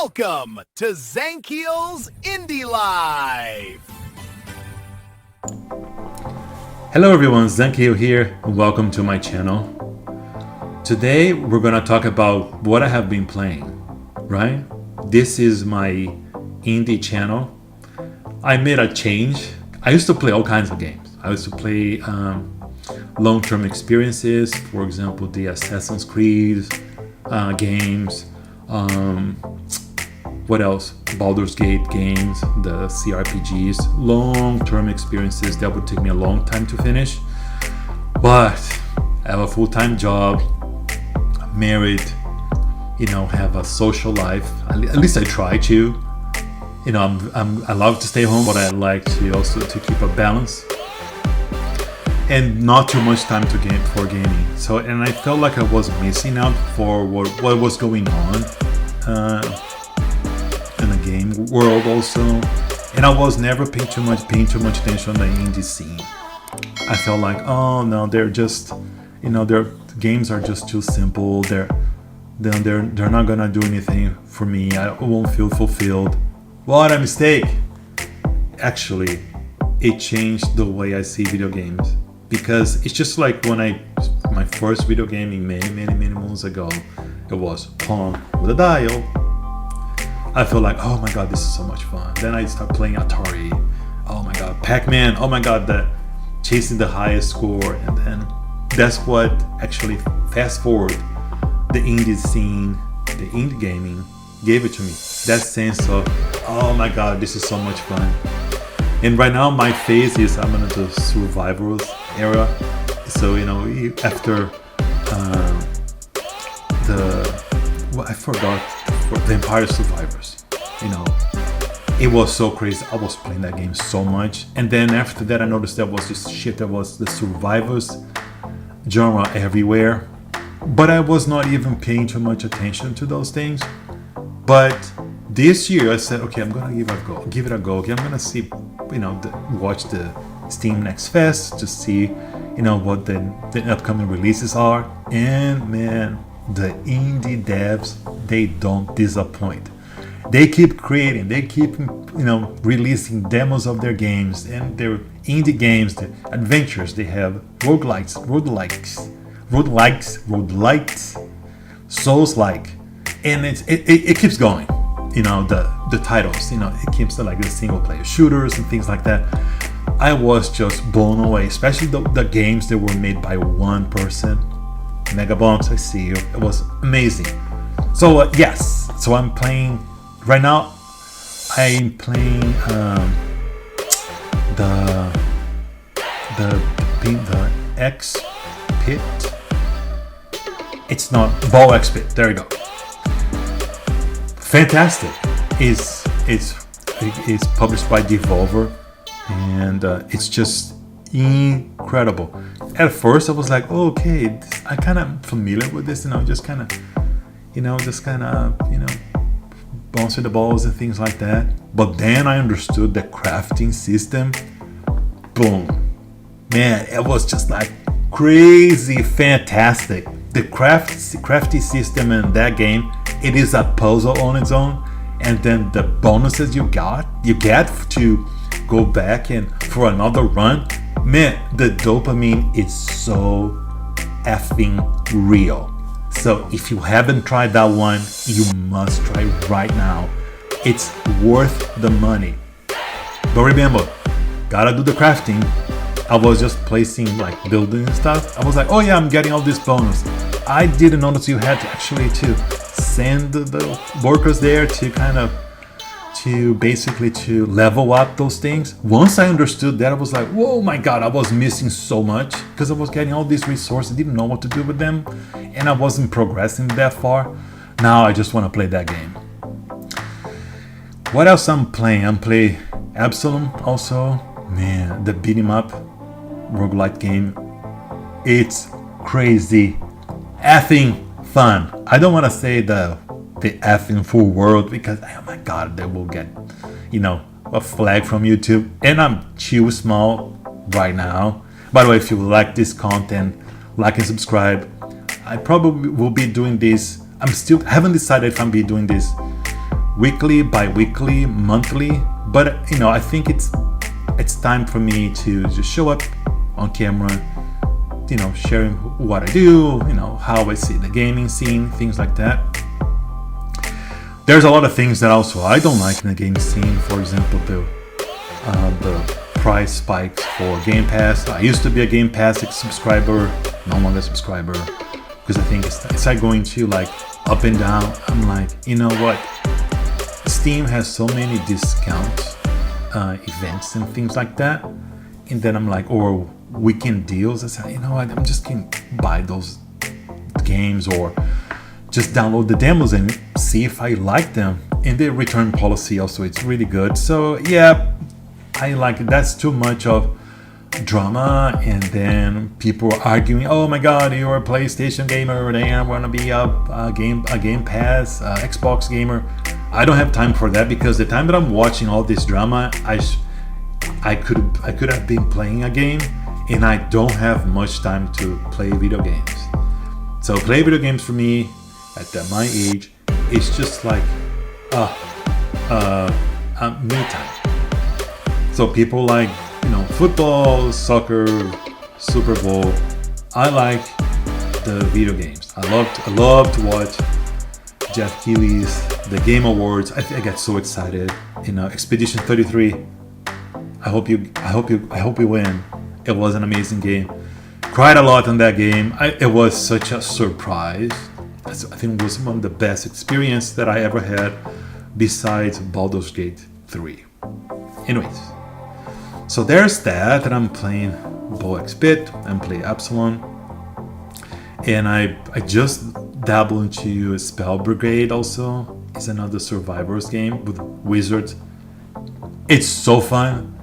Welcome to Zank's Indie Life. Hello everyone, Zank here and welcome to my channel. Today we're gonna talk about what I have been playing, right? This is my indie channel. I made a change. I used to play all kinds of games. I used to play long-term experiences, for example, the Assassin's Creed games. What else? Baldur's Gate games, the CRPGs, long-term experiences that would take me a long time to finish. But I have a full-time job, I'm married, have a social life. At least I try to. I love to stay home, but I like to also to keep a balance and not too much time to game for gaming. So, and I felt like I was missing out for what was going on in the game world also, and I was never paying too much attention on the indie scene. I felt like, oh no, they're just, their games are just too simple. They're not gonna do anything for me. I won't feel fulfilled. What a mistake! Actually, it changed the way I see video games, because it's just like when my first video game in many moons ago, it was Pong with a dial. I feel like, oh my god, this is so much fun. Then I start playing Atari. Oh my god, Pac-Man. Oh my god, chasing the highest score. And then that's what actually, fast forward, the indie scene, the indie gaming gave it to me. That sense of, oh my god, this is so much fun. And right now my phase is, I'm in the survivors era. So after I forgot, for Vampire Survivors, it was so crazy. I was playing that game so much, and then after that I noticed there was this shit, there was the survivors genre everywhere, but I was not even paying too much attention to those things. But this year I said, okay, I'm gonna give it a go. Okay, I'm gonna see, watch the Steam Next Fest to see, what the upcoming releases are. And man, the indie devs, they don't disappoint. They keep creating, they keep, releasing demos of their games and their indie games, the adventures. They have roguelikes, Souls-like, and it keeps going. The titles, it keeps like the single player shooters and things like that. I was just blown away, especially the games that were made by one person. Megabombs, I see you. It was amazing. So yes, so I'm playing right now. I'm playing the X Pit. It's not Ball X Pit. There you go. Fantastic. It's published by Devolver, and it's just incredible. At first I was like, oh, okay, I kind of familiar with this, just kind of bouncing the balls and things like that. But then I understood the crafting system. Boom, man, it was just like crazy fantastic. The crafty system in that game, it is a puzzle on its own, and then the bonuses you get to go back and for another run. Man, the dopamine is so effing real. So if you haven't tried that one, you must try right now. It's worth the money. But remember, gotta do the crafting. I was just placing like building and stuff. I was like, oh yeah, I'm getting all this bonus. I didn't notice you had to actually to send the workers there to basically to level up those things. Once I understood that, I was like, whoa my god, I was missing so much because I was getting all these resources, didn't know what to do with them, and I wasn't progressing that far. Now I just want to play that game. What else I'm playing? I'm playing Absalom also. Man, the beat 'em up roguelite game. It's crazy effing fun. I don't want to say the effing full world, because oh my god, they will get a flag from YouTube, and I'm too small right now. By the way, if you like this content, like and subscribe. I probably will be doing this. I haven't decided if I'm be doing this weekly, bi-weekly, monthly, but you know, I think it's time for me to just show up on camera, you know, sharing what I do, you know, how I see the gaming scene, things like that. There's a lot of things that also I don't like in the gaming scene. For example, the price spikes for Game Pass. I used to be a Game Pass subscriber, no longer a subscriber, because I think it's like going to like up and down. I'm like, you know what? Steam has so many discount events and things like that, and then I'm like, or weekend deals. I say, you know what? I'm just gonna buy those games or just download the demos and see if I like them. And the return policy also, it's really good. So yeah, I like it. That's too much of drama, and then people are arguing, oh my god, you're a PlayStation gamer, then I want to be a Game Pass Xbox gamer. I don't have time for that, because the time that I'm watching all this drama, I could have been playing a game, and I don't have much time to play video games. So play video games for me at my age, it's just like me time. So people like, you know, football, soccer, Super Bowl. I like the video games. I love to watch Jeff Keighley's The Game Awards. I get so excited. You know, Expedition 33. I hope you win. It was an amazing game. Cried a lot on that game. It was such a surprise. I think it was one of the best experience that I ever had, besides Baldur's Gate 3. Anyways, so there's that, and I'm playing Bo X-Bit and play Absalom. And I just dabble into Spell Brigade also. It's another survivors game with wizards. It's so fun.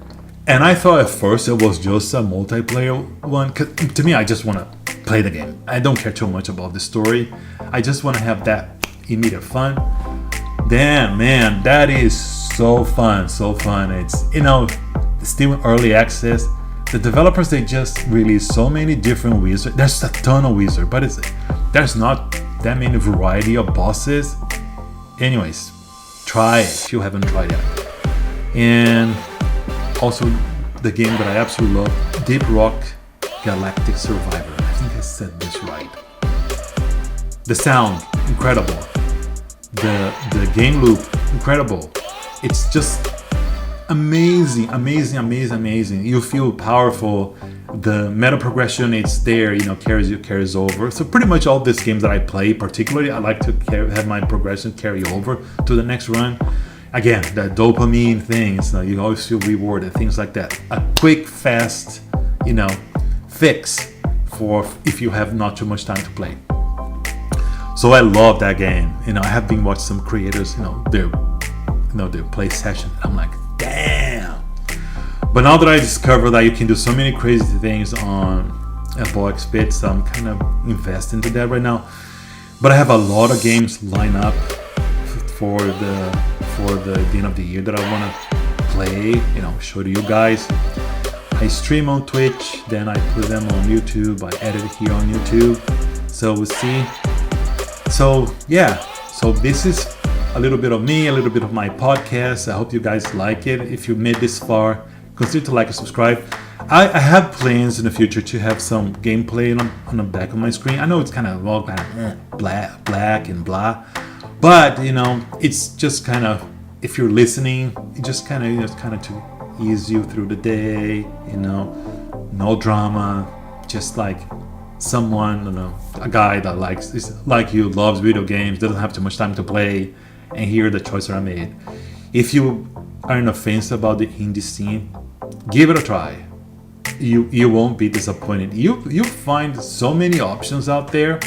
And I thought at first it was just a multiplayer one. 'Cause to me, I just want to play the game. I don't care too much about the story. I just want to have that immediate fun. Damn, man, that is so fun. It's, you know, still in early access. The developers, they just release so many different wizards. There's a ton of wizards, but there's not that many variety of bosses. Anyways, try it if you haven't tried it. And also the game that I absolutely love, Deep Rock Galactic Survivor. I think I said this right. The sound, incredible. The game loop, incredible. It's just amazing. You feel powerful. The meta progression, it's there, you know, carries over. So pretty much all these games that I play, particularly, I like to have my progression carry over to the next run. Again, that dopamine thing, so you always feel rewarded, things like that. A quick, fast, you know, fix for if you have not too much time to play. So I love that game. You know, I have been watching some creators, their play session. I'm like, damn. But now that I discovered that you can do so many crazy things on Bo X-Bit, so I'm kind of invested into that right now. But I have a lot of games lined up for the end of the year that I want to play, show to you guys. I stream on Twitch, then I put them on YouTube, I edit it here on YouTube, so we'll see. So yeah, so this is a little bit of me, a little bit of my podcast. I hope you guys like it. If you made this far, consider to like and subscribe. I have plans in the future to have some gameplay on the back of my screen. I know it's kind of all kind of black and blah, but it's just kind of, if you're listening, it just kind of to ease you through the day. No drama, just like someone, a guy that like you, loves video games, doesn't have too much time to play, and hear the choices I made. If you are on the fence about the indie scene, give it a try. You won't be disappointed. You find so many options out there,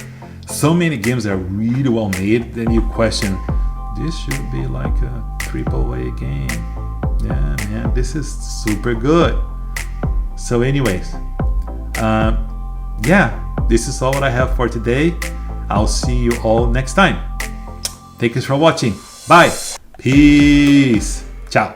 so many games that are really well made, then you question, this should be like a AAA game. Yeah, man, this is super good. So anyways, this is all what I have for today. I'll see you all next time. Thank you for watching. Bye. Peace. Ciao.